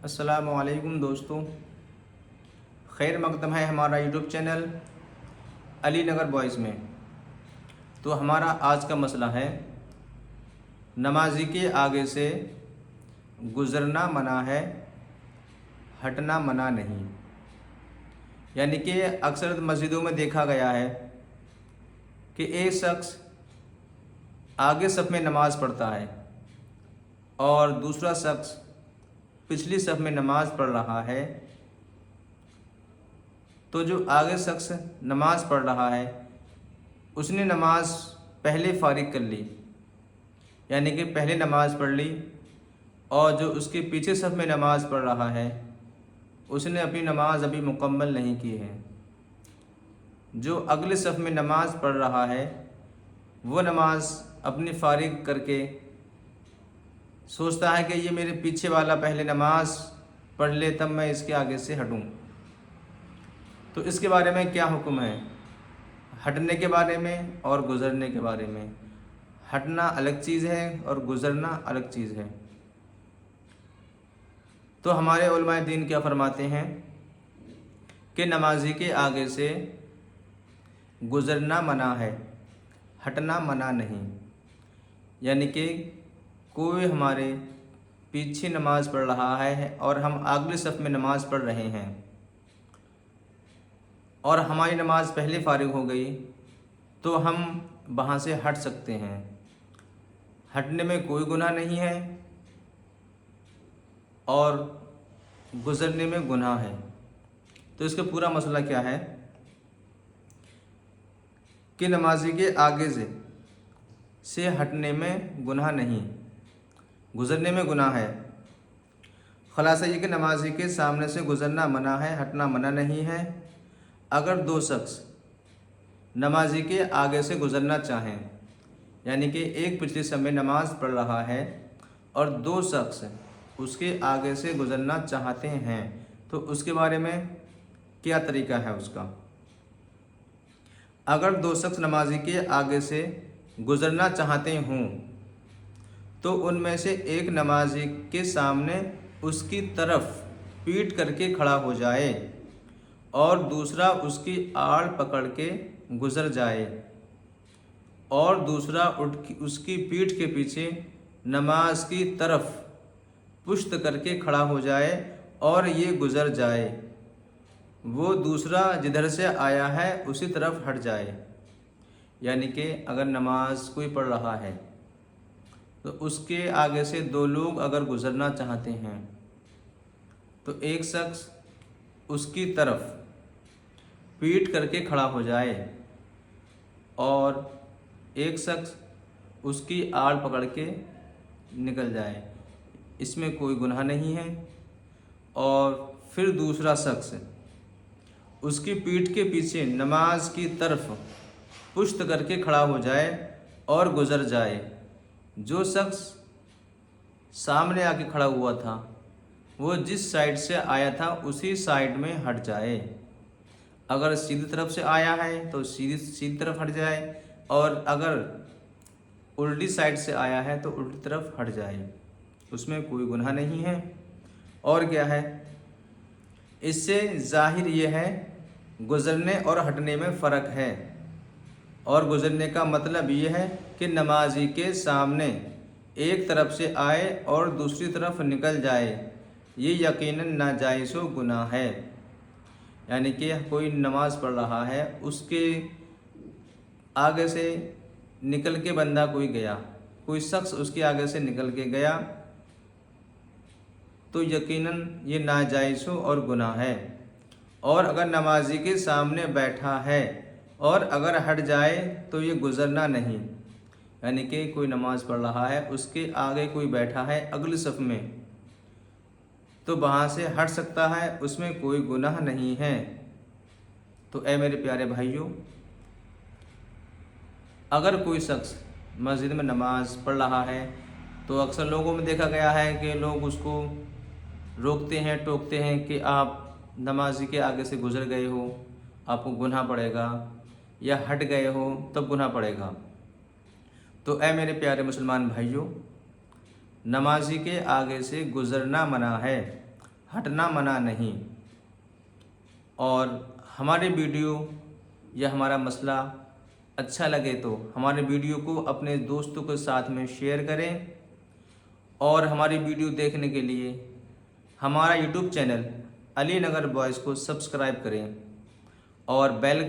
السلام علیکم دوستوں، خیر مقدم ہے ہمارا یوٹیوب چینل علی نگر بوائز میں۔ تو ہمارا آج کا مسئلہ ہے نمازی کے آگے سے گزرنا منع ہے، ہٹنا منع نہیں۔ یعنی کہ اکثر مسجدوں میں دیکھا گیا ہے کہ ایک شخص آگے صف میں نماز پڑھتا ہے اور دوسرا شخص پچھلی صف میں نماز پڑھ رہا ہے، تو جو آگے شخص نماز پڑھ رہا ہے اس نے نماز پہلے فارغ کر لی، یعنی کہ پہلے نماز پڑھ لی، اور جو اس کے پیچھے صف میں نماز پڑھ رہا ہے اس نے اپنی نماز ابھی مکمل نہیں کی ہے۔ جو اگلے صف میں نماز پڑھ رہا ہے وہ نماز اپنی فارغ کر کے سوچتا ہے کہ یہ میرے پیچھے والا پہلے نماز پڑھ لے تب میں اس کے آگے سے ہٹوں۔ تو اس کے بارے میں کیا حکم ہے؟ ہٹنے کے بارے میں اور گزرنے کے بارے میں۔ ہٹنا الگ چیز ہے اور گزرنا الگ چیز ہے۔ تو ہمارے علماء دین کیا فرماتے ہیں کہ نمازی کے آگے سے گزرنا منع ہے، ہٹنا منع نہیں۔ یعنی کہ کوئی ہمارے پیچھے نماز پڑھ رہا ہے اور ہم اگلے صف میں نماز پڑھ رہے ہیں اور ہماری نماز پہلے فارغ ہو گئی تو ہم وہاں سے ہٹ سکتے ہیں۔ ہٹنے میں کوئی گناہ نہیں ہے اور گزرنے میں گناہ ہے۔ تو اس کا پورا مسئلہ کیا ہے کہ نمازی کے آگے سے ہٹنے میں گناہ نہیں، گزرنے میں گناہ ہے۔ خلاصہ یہ کہ نمازی کے سامنے سے گزرنا منع ہے، ہٹنا منع نہیں ہے۔ اگر دو شخص نمازی کے آگے سے گزرنا چاہیں، یعنی کہ ایک پچھلی صف میں نماز پڑھ رہا ہے اور دو شخص اس کے آگے سے گزرنا چاہتے ہیں، تو اس کے بارے میں کیا طریقہ ہے اس کا؟ اگر دو شخص نمازی کے آگے سے گزرنا چاہتے ہوں تو ان میں سے ایک نمازی کے سامنے اس کی طرف پیٹ کر کے کھڑا ہو جائے اور دوسرا اس کی آڑ پکڑ کے گزر جائے، اور دوسرا اس کی پیٹھ کے پیچھے نماز کی طرف پشت کر کے کھڑا ہو جائے اور یہ گزر جائے، وہ دوسرا جدھر سے آیا ہے اسی طرف ہٹ جائے۔ یعنی کہ اگر نماز کوئی پڑھ رہا ہے تو اس کے آگے سے دو لوگ اگر گزرنا چاہتے ہیں تو ایک شخص اس کی طرف پیٹ کر کے کھڑا ہو جائے اور ایک شخص اس کی آڑ پکڑ کے نکل جائے، اس میں کوئی گناہ نہیں ہے۔ اور پھر دوسرا شخص اس کی پیٹھ کے پیچھے نماز کی طرف پشت کر کے کھڑا ہو جائے اور گزر جائے، جو شخص سامنے آ کے کھڑا ہوا تھا وہ جس سائڈ سے آیا تھا اسی سائڈ میں ہٹ جائے۔ اگر سیدھی طرف سے آیا ہے تو سیدھی طرف ہٹ جائے، اور اگر الٹی سائڈ سے آیا ہے تو الٹی طرف ہٹ جائے، اس میں کوئی گناہ نہیں ہے۔ اور کیا ہے، اس سے ظاہر یہ ہے گزرنے اور ہٹنے میں فرق ہے، اور گزرنے کا مطلب یہ ہے کہ نمازی کے سامنے ایک طرف سے آئے اور دوسری طرف نکل جائے، یہ یقیناً ناجائز و گناہ ہے۔ یعنی کہ کوئی نماز پڑھ رہا ہے، اس کے آگے سے نکل کے بندہ کوئی گیا، کوئی شخص اس کے آگے سے نکل کے گیا تو یقیناً یہ ناجائز اور گناہ ہے۔ اور اگر نمازی کے سامنے بیٹھا ہے اور اگر ہٹ جائے تو یہ گزرنا نہیں۔ یعنی کہ کوئی نماز پڑھ رہا ہے، اس کے آگے کوئی بیٹھا ہے اگلی صف میں، تو وہاں سے ہٹ سکتا ہے، اس میں کوئی گناہ نہیں ہے۔ تو اے میرے پیارے بھائیوں، اگر کوئی شخص مسجد میں نماز پڑھ رہا ہے تو اکثر لوگوں میں دیکھا گیا ہے کہ لوگ اس کو روکتے ہیں، ٹوکتے ہیں کہ آپ نمازی کے آگے سے گزر گئے ہو، آپ کو گناہ پڑے گا، یا ہٹ گئے ہو تب گناہ پڑے گا۔ تو اے میرے پیارے مسلمان بھائیوں، نمازی کے آگے سے گزرنا منع ہے، ہٹنا منع نہیں، اور ہمارے ویڈیو یا ہمارا مسئلہ اچھا لگے تو ہمارے ویڈیو کو اپنے دوستوں کے ساتھ میں شیئر کریں، اور ہماری ویڈیو دیکھنے کے لیے ہمارا یوٹیوب چینل علی نگر بوائز کو سبسکرائب کریں اور بیل